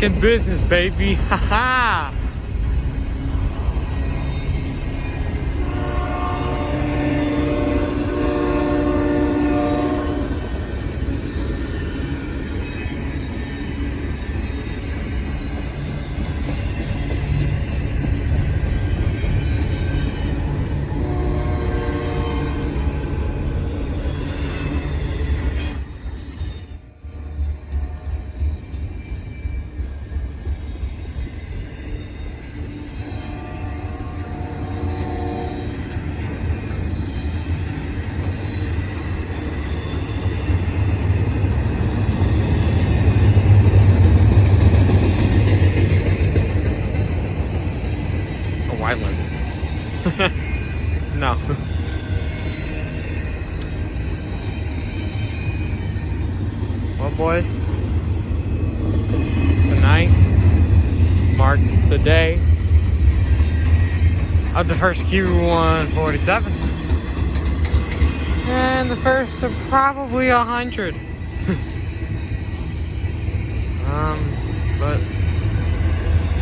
back in business, baby. Haha. No. Well, boys, tonight marks the day of the first Q147 and the first of probably 100. But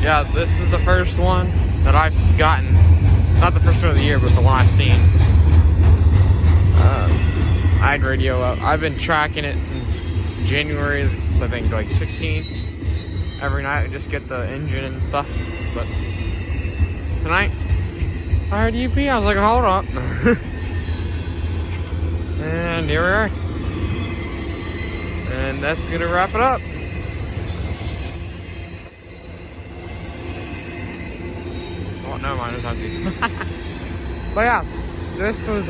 yeah, this is the first one that I've gotten. Not the first one of the year, but the one I've seen. I had radio up. I've been tracking it since January, I think like 16th. Every night I just get the engine and stuff. But tonight, I heard EP. I was like, hold up. And here we are. And that's going to wrap it up. Oh, never mind, it's empty. But yeah, this was,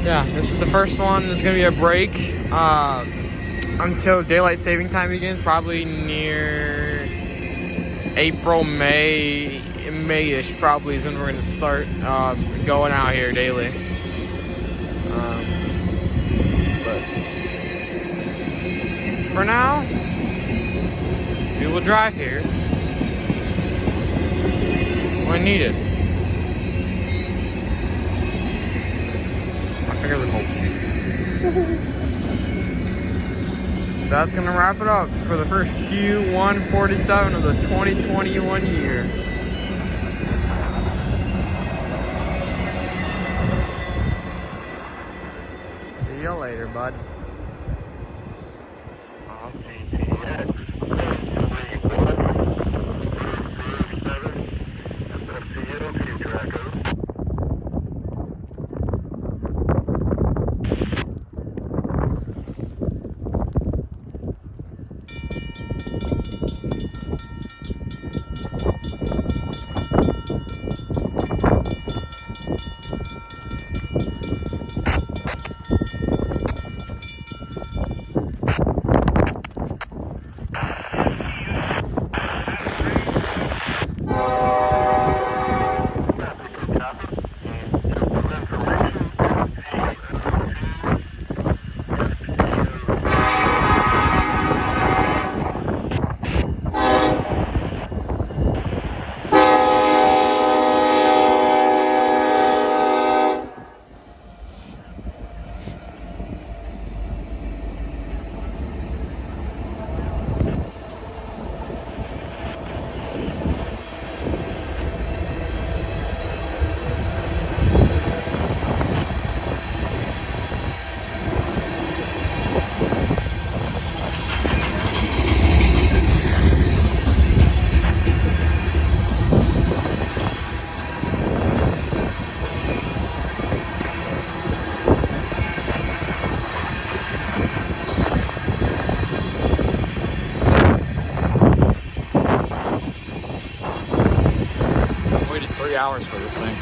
yeah, this is the first one. There's gonna be a break, until daylight saving time begins, probably near April, May-ish probably is when we're gonna start, going out here daily. But for now, we will drive here when needed. My fingers are cold. That's gonna wrap it up for the first Q147 of the 2021 year. See you later, bud. Awesome. Hours for this thing.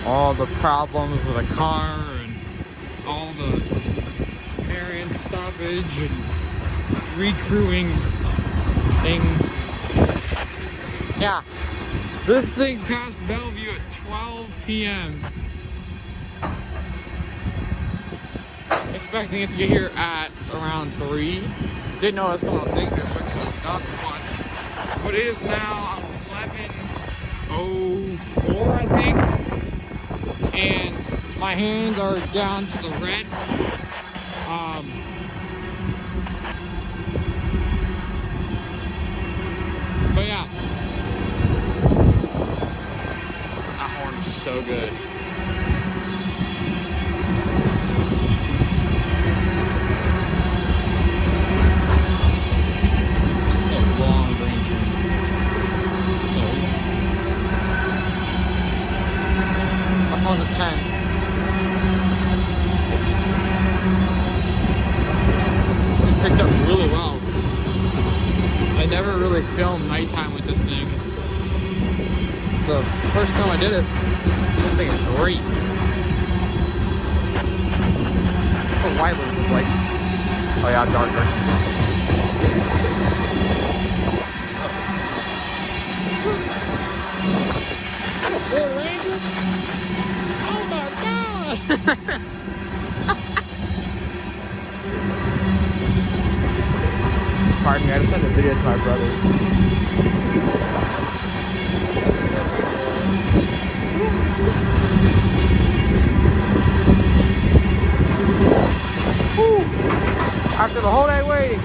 All the problems with a car and all the variant stoppage and recrewing things. Yeah, this thing passed Bellevue at 12 p.m. Expecting it to get here at around 3. Didn't know it was coming up big. They're picking up the bus. But it is now 11:04, I think, and My hands are down to the red. But yeah, that horn's so good. A long green tree. That phone's a 10. It picked up really well. I never really filmed nighttime with this thing. The first time I did it, this thing is great. What white looks like? Oh yeah, darker. A Ford Ranger? Oh my god! Pardon me, I just sent a video to my brother. Woo. After the whole day waiting.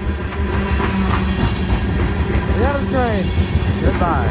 The other train. Goodbye.